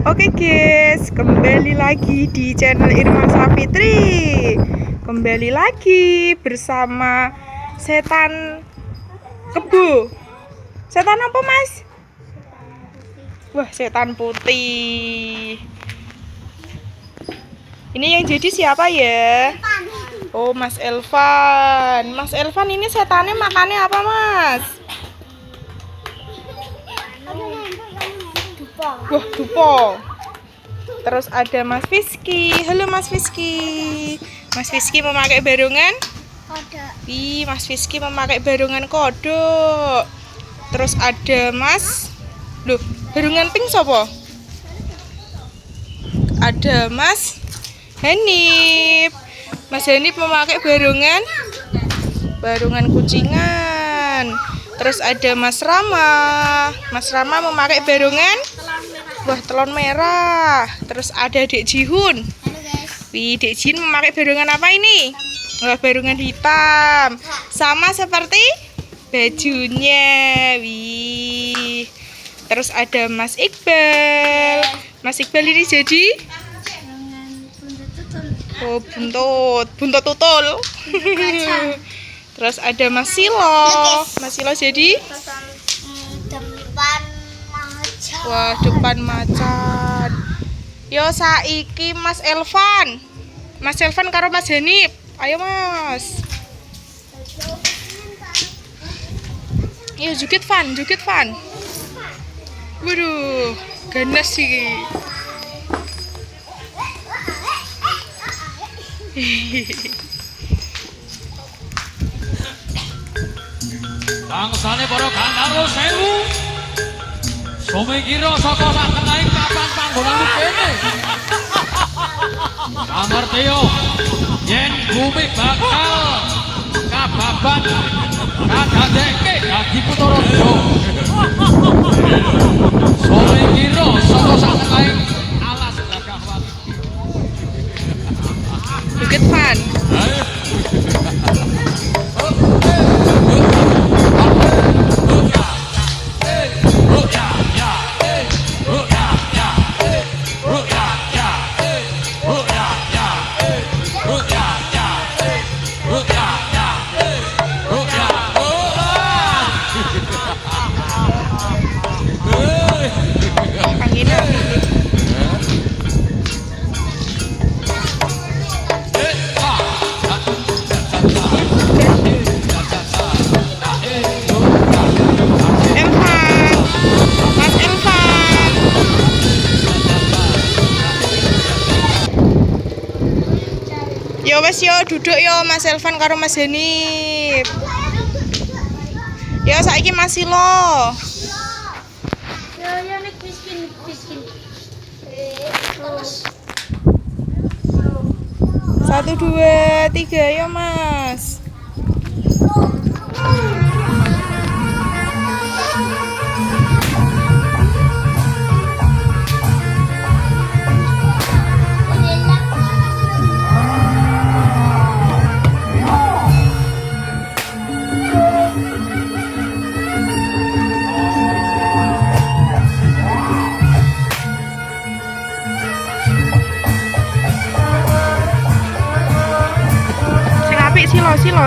Oke guys, kembali lagi di channel Irma Safitri. Kembali lagi bersama setan kebo. Setan apa mas? Wah, setan putih. Ini yang jadi siapa ya? Oh, Mas Elvan. Mas Elvan, ini setannya makannya apa mas? Wah, dupo. Terus ada Mas Fiski. Halo Mas Fiski. Mas Fiski memakai barongan kodok. Ih, Mas Fiski memakai barongan kodok. Terus ada Mas, loh, barongan pink sopo? Ada Mas Hanif. Mas Hanif memakai barongan kucingan. Terus ada Mas Rama. Mas Rama memakai barongan telon merah. Terus ada Dek Jihun. Wih, Dek Jihun memakai barongan apa ini? Wah, barongan hitam. Sama seperti bajunya. Wih. Terus ada Mas Iqbal. Mas Iqbal ini jadi buntut tutul. Terus ada Mas Silo. Mas Silo jadi depan macan. Yo saiki Mas Elvan. Mas Elvan karo Mas Hanif. Ayo Mas. Yo joget Van. Waduh, ganas sih. Bangsane para gandaro sewu. Sumikira saka sak kenaing papan panggonan kene. Ngerti yo yen bumi bakal kababan kadadekke dadi Kutaraja. Sumikira saka sak kenaing alas Gagahwati. Joget Van. Yo wes yo duduk yo Mas Elvan karo Mas Hanif. Yo saiki Mas Silo. Yo nek miskin. 1 2 3 yo Mas.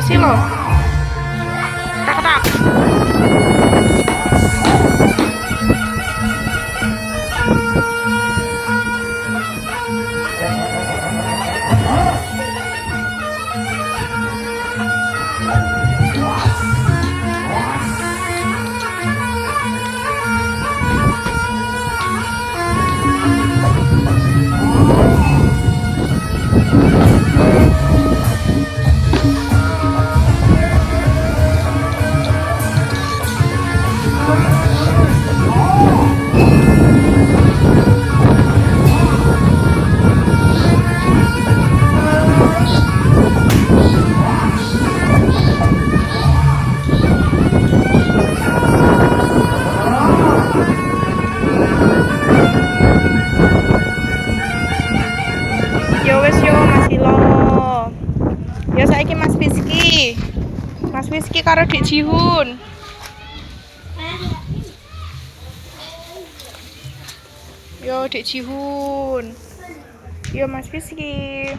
Silo. Tak. Mas Fiski karo Dek Jihun. Yo Dek Jihun. Yo Mas Rizky.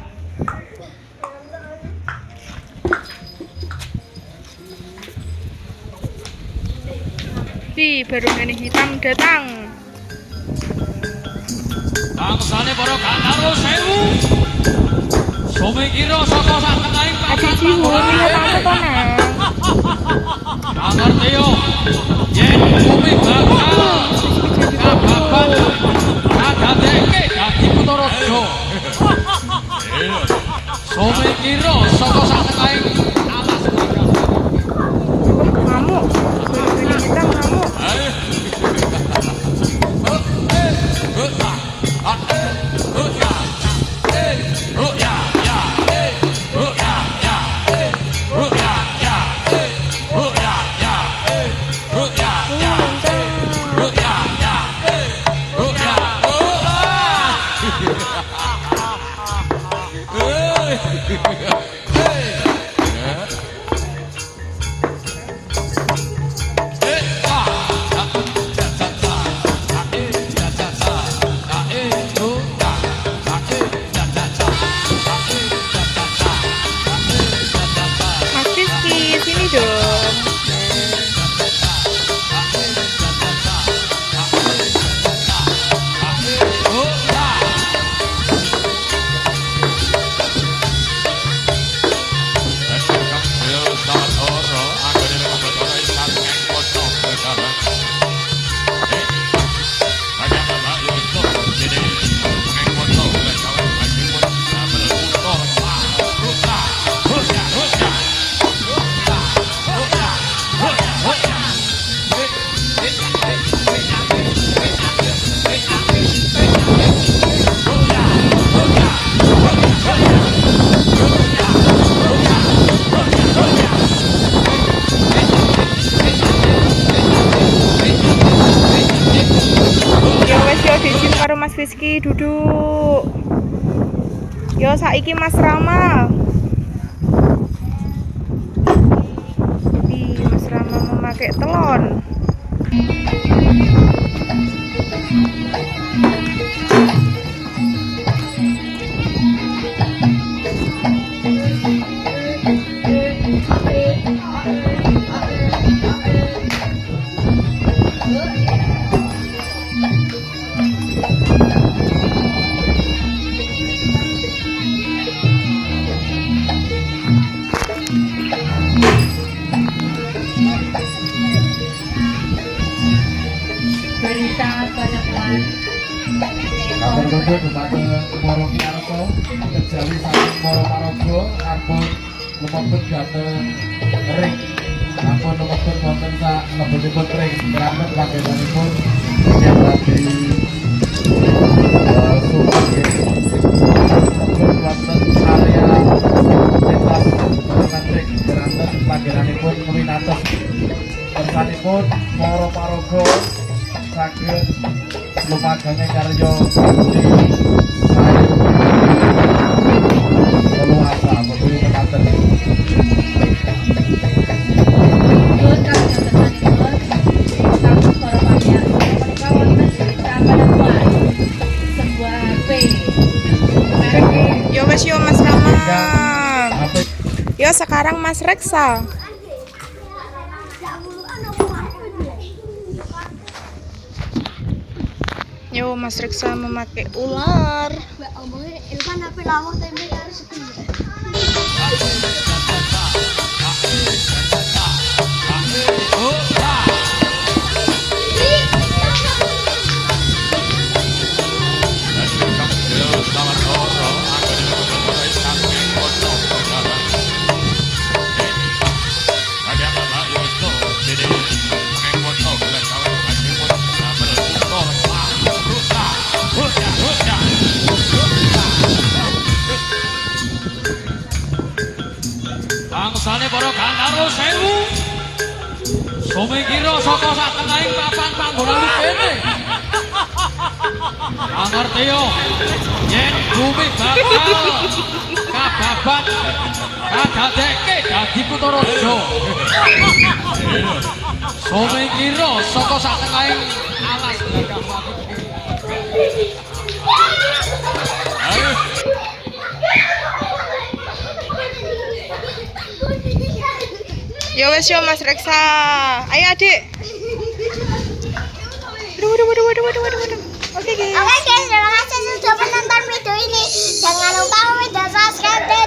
Baru nenek hitam datang. Bangsane para Gantaro sewu. Sumikira saka sak tengahing Dek Jihun lihat aku to nang. ngerti yo. Yen bumi bakal kababan kadadeke dadi Kutaraja. Sumikira saka sak tengahing alas lagah. Ngamuk. Baru nenek hitam ngamuk. Mas Rizky, sini dong. Yo wes yo dijin karo Mas Rizky duduk. Yo saiki Mas Rama. Mas Rama memakai telon. Kabar tutup dumateng Moro Kiarso, kejawi saking Moro Parogo, ampun lumebet dhateng ring. Ampun lumebet wonten sak lebetipun ring. Keramik panggenanipun yang lagi sumpah nggih. Lumebet wonten area lintas barengan ring. Keramik panggenanipun Winates. Kersanipun Moro Parogo saged lumagange karya Budi Sae Leluasa Budi Mekaten. Yo wes yo Mas Rama. Yo sekarang Mas Reksa. Yo Mas Reksa memakai ular. Mbak omongnya Ilvan apa lawak tempe harus setia. Bangsane para Gantaro sewu. Sumikira saka sak tengahing papan panggonan kene. Ngerti yo. Yen bumi bakal kababan kadadeke dadi Kutaraja. Sumikira saka sak tengahing alas lagah watu. Ya wes yo Mas Reksa. Ayo Adik. Waduh. Oke guys. Oke guys, terima kasih sudah menonton video ini. Jangan lupa subscribe dan